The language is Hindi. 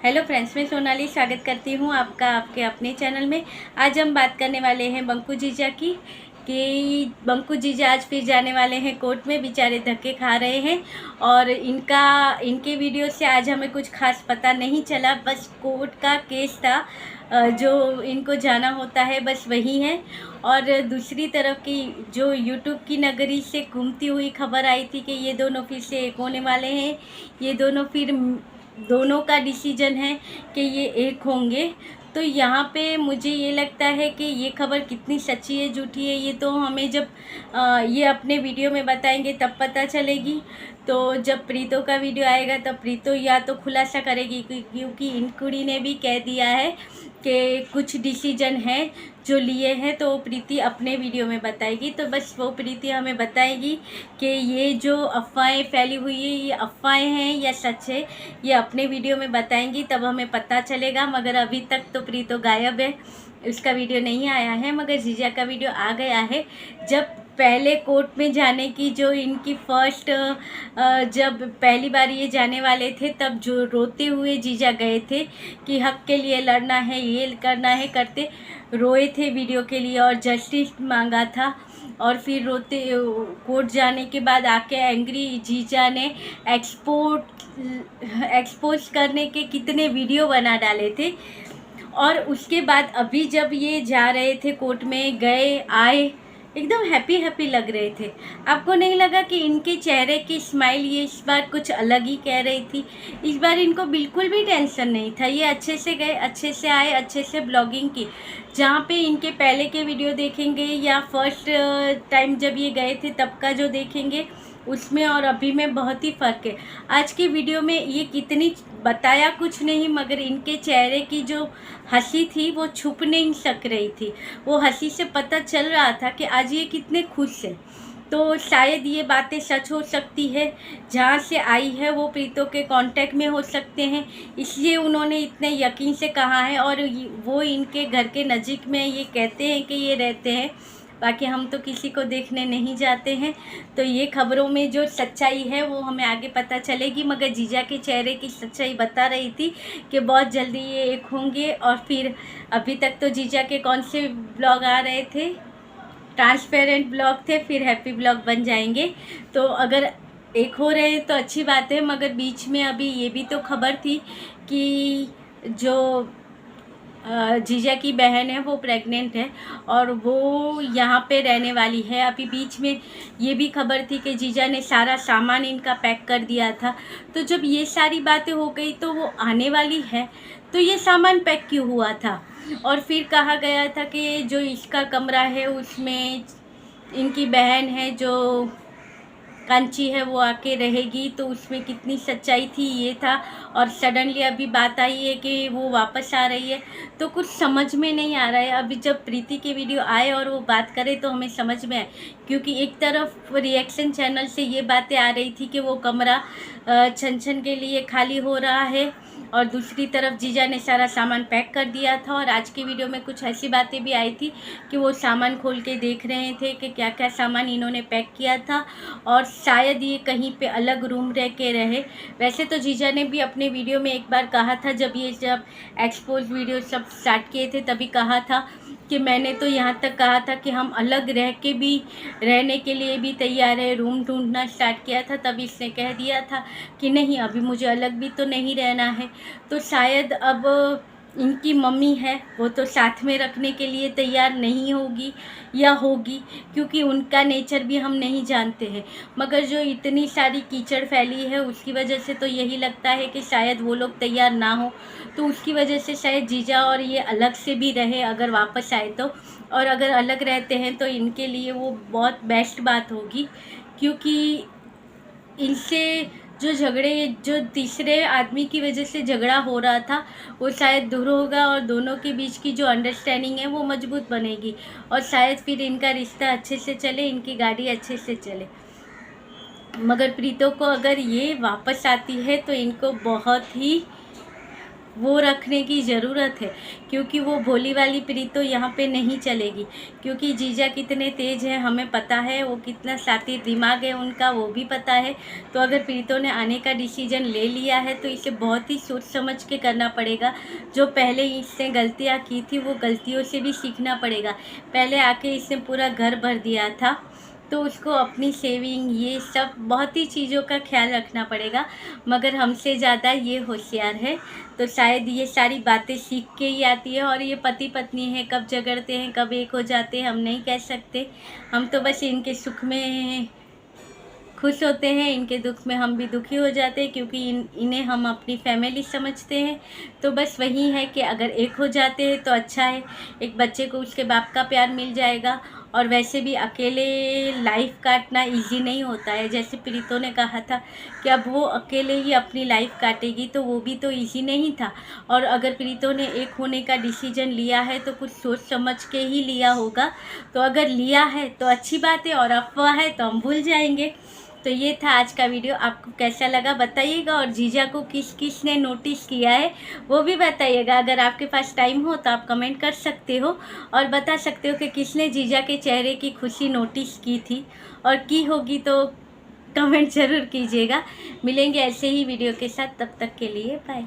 हेलो फ्रेंड्स, मैं सोनाली स्वागत करती हूँ आपका आपके अपने चैनल में। आज हम बात करने वाले हैं बंकू जीजा की कि बंकू जीजा आज फिर जाने वाले हैं कोर्ट में। बेचारे धक्के खा रहे हैं और इनके वीडियो से आज हमें कुछ खास पता नहीं चला। बस कोर्ट का केस था, जो इनको जाना होता है बस वही है। और दूसरी तरफ की जो यूट्यूब की नगरी से घूमती हुई खबर आई थी कि ये दोनों फिर से एक होने वाले हैं। ये दोनों फिर दोनों का डिसीजन है कि ये एक होंगे। तो यहाँ पे मुझे ये लगता है कि ये खबर कितनी सच्ची है झूठी है ये तो हमें जब ये अपने वीडियो में बताएंगे तब पता चलेगी। तो जब प्रीतो का वीडियो आएगा तब प्रीतो या तो खुलासा करेगी, क्योंकि इन कुड़ी ने भी कह दिया है कि कुछ डिसीजन है जो लिए हैं तो प्रीति अपने वीडियो में बताएगी। तो बस वो प्रीति हमें बताएगी कि ये जो अफवाहें फैली हुई है ये अफवाहें हैं या सच है, ये अपने वीडियो में बताएंगी तब हमें पता चलेगा। मगर अभी तक तो प्रीतो गायब है, उसका वीडियो नहीं आया है, मगर जीजा का वीडियो आ गया है। जब पहले कोर्ट में जाने की जो इनकी फर्स्ट जब पहली बार ये जाने वाले थे तब जो रोते हुए जीजा गए थे कि हक के लिए लड़ना है, ये करना है, करते रोए थे वीडियो के लिए और जस्टिस मांगा था। और फिर रोते कोर्ट जाने के बाद आके एंग्री जीजा ने एक्सपोज करने के कितने वीडियो बना डाले थे। और उसके बाद अभी जब ये जा रहे थे कोर्ट में, गए आए एकदम हैप्पी हैप्पी लग रहे थे। आपको नहीं लगा कि इनके चेहरे की स्माइल ये इस बार कुछ अलग ही कह रही थी? इस बार इनको बिल्कुल भी टेंशन नहीं था। ये अच्छे से गए, अच्छे से आए, अच्छे से ब्लॉगिंग की। जहाँ पे इनके पहले के वीडियो देखेंगे या फर्स्ट टाइम जब ये गए थे तब का जो देखेंगे उसमें और अभी में बहुत ही फ़र्क है। आज की वीडियो में ये कितनी बताया कुछ नहीं, मगर इनके चेहरे की जो हंसी थी वो छुप नहीं सक रही थी। वो हंसी से पता चल रहा था कि आज ये कितने खुश हैं। तो शायद ये बातें सच हो सकती है, जहाँ से आई है वो प्रीतो के कांटेक्ट में हो सकते हैं, इसलिए उन्होंने इतने यकीन से कहा है। और वो इनके घर के नज़दीक में ये कहते हैं कि ये रहते हैं, बाकी हम तो किसी को देखने नहीं जाते हैं। तो ये खबरों में जो सच्चाई है वो हमें आगे पता चलेगी, मगर जीजा के चेहरे की सच्चाई बता रही थी कि बहुत जल्दी ये एक होंगे। और फिर अभी तक तो जीजा के कौन से ब्लॉग आ रहे थे, ट्रांसपेरेंट ब्लॉग थे, फिर हैप्पी ब्लॉग बन जाएंगे। तो अगर एक हो रहे हैं तो अच्छी बात है, मगर बीच में अभी ये भी तो खबर थी कि जो जीजा की बहन है वो प्रेग्नेंट है और वो यहाँ पे रहने वाली है। अभी बीच में ये भी खबर थी कि जीजा ने सारा सामान इनका पैक कर दिया था। तो जब ये सारी बातें हो गई तो वो आने वाली है, तो ये सामान पैक क्यों हुआ था? और फिर कहा गया था कि जो इसका कमरा है उसमें इनकी बहन है जो कांची है वो आके रहेगी, तो उसमें कितनी सच्चाई थी ये था। और सडनली अभी बात आई है कि वो वापस आ रही है, तो कुछ समझ में नहीं आ रहा है। अभी जब प्रीति के वीडियो आए और वो बात करे तो हमें समझ में आए, क्योंकि एक तरफ रिएक्शन चैनल से ये बातें आ रही थी कि वो कमरा छन छन के लिए खाली हो रहा है, और दूसरी तरफ जीजा ने सारा सामान पैक कर दिया था। और आज की वीडियो में कुछ ऐसी बातें भी आई थी कि वो सामान खोल के देख रहे थे कि क्या क्या सामान इन्होंने पैक किया था, और शायद ये कहीं पे अलग रूम रह के रहे। वैसे तो जीजा ने भी अपने वीडियो में एक बार कहा था, जब एक्सपोज वीडियो सब स्टार्ट किए थे तभी कहा था कि मैंने तो यहाँ तक कहा था कि हम अलग रह के भी रहने के लिए भी तैयार है, रूम ढूंढना स्टार्ट किया था। तभी इसने कह दिया था कि नहीं, अभी मुझे अलग भी तो नहीं रहना है। तो शायद अब इनकी मम्मी है वो तो साथ में रखने के लिए तैयार नहीं होगी या होगी, क्योंकि उनका नेचर भी हम नहीं जानते हैं। मगर जो इतनी सारी कीचड़ फैली है उसकी वजह से तो यही लगता है कि शायद वो लोग तैयार ना हो, तो उसकी वजह से शायद जीजा और ये अलग से भी रहे अगर वापस आए तो। और अगर अलग रहते हैं तो इनके लिए वो बहुत बेस्ट बात होगी, क्योंकि इनसे जो झगड़े जो तीसरे आदमी की वजह से झगड़ा हो रहा था वो शायद दूर होगा, और दोनों के बीच की जो अंडरस्टैंडिंग है वो मजबूत बनेगी, और शायद फिर इनका रिश्ता अच्छे से चले, इनकी गाड़ी अच्छे से चले। मगर प्रीतो को अगर ये वापस आती है तो इनको बहुत ही वो रखने की ज़रूरत है, क्योंकि वो भोली वाली प्रीत तो यहाँ पे नहीं चलेगी। क्योंकि जीजा कितने तेज़ हैं हमें पता है, वो कितना शातिर दिमाग है उनका वो भी पता है। तो अगर प्रीतों ने आने का डिसीजन ले लिया है तो इसे बहुत ही सोच समझ के करना पड़ेगा। जो पहले इसने गलतियाँ की थी वो गलतियों से भी सीखना पड़ेगा। पहले आके इसने पूरा घर भर दिया था, तो उसको अपनी सेविंग ये सब बहुत ही चीज़ों का ख्याल रखना पड़ेगा। मगर हमसे ज़्यादा ये होशियार है, तो शायद ये सारी बातें सीख के ही आती है। और ये पति पत्नी है, कब झगड़ते हैं कब एक हो जाते हैं हम नहीं कह सकते। हम तो बस इनके सुख में खुश होते हैं, इनके दुख में हम भी दुखी हो जाते हैं, क्योंकि इन्हें हम अपनी फैमिली समझते हैं। तो बस वही है कि अगर एक हो जाते हैं तो अच्छा है, एक बच्चे को उसके बाप का प्यार मिल जाएगा। और वैसे भी अकेले लाइफ काटना इजी नहीं होता है। जैसे प्रीतों ने कहा था कि अब वो अकेले ही अपनी लाइफ काटेगी, तो वो भी तो इजी नहीं था। और अगर प्रीतों ने एक होने का डिसीजन लिया है तो कुछ सोच समझ के ही लिया होगा। तो अगर लिया है तो अच्छी बात है, और अफवाह है तो हम भूल जाएंगे। तो ये था आज का वीडियो, आपको कैसा लगा बताइएगा। और जीजा को किस किस ने नोटिस किया है वो भी बताइएगा। अगर आपके पास टाइम हो तो आप कमेंट कर सकते हो और बता सकते हो कि किसने जीजा के चेहरे की खुशी नोटिस की थी, और की होगी तो कमेंट ज़रूर कीजिएगा। मिलेंगे ऐसे ही वीडियो के साथ, तब तक के लिए बाय।